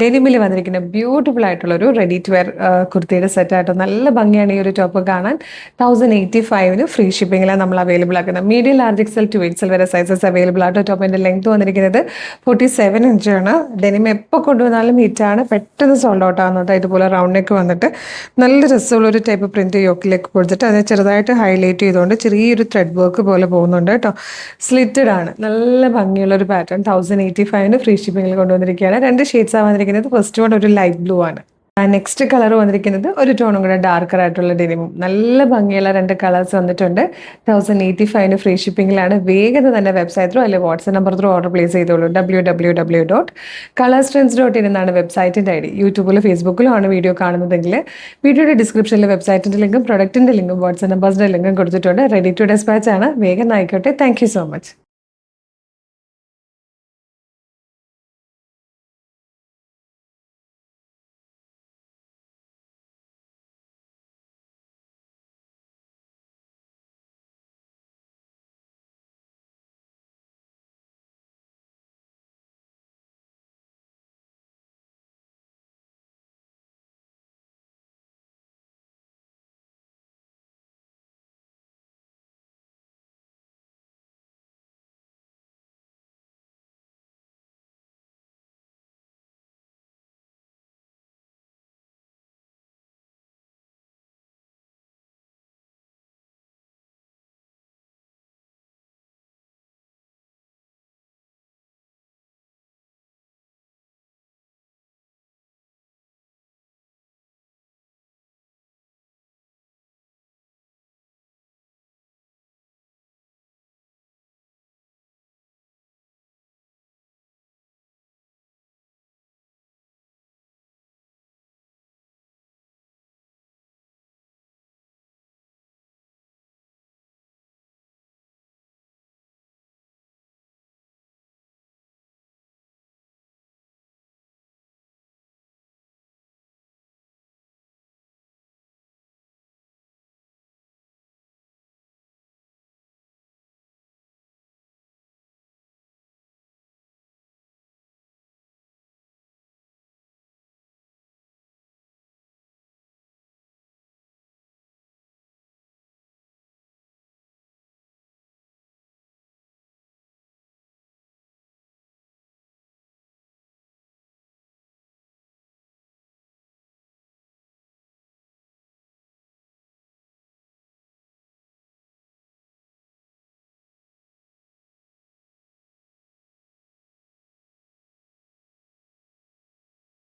ഡെനിമിൽ വന്നിരിക്കുന്ന ബ്യൂട്ടിഫുൾ ആയിട്ടുള്ള ഒരു റെഡി ടു വെയർ കുർത്തിയുടെ സെറ്റ് ആയിട്ട് നല്ല ഭംഗിയാണ് ഈ ഒരു ടോപ്പ് കാണാൻ. 1085 ഫ്രീ ഷിപ്പിംഗിലാണ് നമ്മൾ അവൈലബിൾ ആക്കുന്നത്. മീഡിയം ലാർജ് എക്സൽ 2XL വരെ സൈസസ് അവൈലബിൾ ആയിട്ട്. ടോപ്പിന്റെ ലെങ്ത് വന്നിരിക്കുന്നത് 47 ഇഞ്ചാണ്. ഡെനിം എപ്പോൾ കൊണ്ടുവന്നാലും ഹിറ്റാണ്, പെട്ടെന്ന് സോൾഡ് ഔട്ട് ആവുന്നത്. ഇതുപോലെ റൗണ്ട് നെക്ക് വന്നിട്ട് നല്ല രസമുള്ള ഒരു ടൈപ്പ് പ്രിന്റ് യോക്കിലേക്ക് കൊടുത്തിട്ട് അതിനെ ചെറുതായിട്ട് ഹൈലൈറ്റ് ചെയ്തുകൊണ്ട് ചെറിയൊരു ത്രെഡ് വർക്ക് പോലെ പോകുന്നുണ്ട് കേട്ടോ. സ്ലിറ്റഡ് ആണ്, നല്ല ഭംഗിയുള്ള ഒരു പാറ്റേൺ. 1085 ഫ്രീ ഷിപ്പിംഗിൽ കൊണ്ടുവന്നിരിക്കുകയാണ്. 2 ഷെയ്ഡ്സ് വന്നിരിക്കുന്നത്. ഫസ്റ്റ് വൺ ഒരു ലൈറ്റ് ബ്ലൂ ആണ്. നെക്സ്റ്റ് കളർ വന്നിരിക്കുന്നത് ഒരു ടോണും കൂടെ ഡാർക്കർ ആയിട്ടുള്ള ഡെനിമും. നല്ല ഭംഗിയുള്ള 2 കളേഴ്സ് വന്നിട്ടുണ്ട്. 1085 ഫ്രീ ഷിപ്പിംഗിലാണ്. വേഗത തന്നെ വെബ്സൈറ്റ് ത്രൂ അല്ലെങ്കിൽ WhatsApp number through order place ചെയ്തോളൂ. www.colorstrends.in എന്നാണ് വെബ്സൈറ്റിന്റെ ID. യൂട്യൂബിലും ഫേസ്ബുക്കിലും ആണ് വീഡിയോ കാണുന്നതെങ്കിൽ വീഡിയോയുടെ ഡിസ്ക്രിപ്ഷനിൽ വെബ്സൈറ്റിന്റെ ലിങ്കും പ്രൊഡക്റ്റിന്റെ ലിങ്കും വാട്സ്ആപ്പ് നമ്പേഴ്സിന്റെ ലിങ്കും കൊടുത്തിട്ടുണ്ട്. റെഡി ടു ഡെസ്പാച്ച് ആണ്. വേഗം ആയിക്കോട്ടെ. Thank you so much.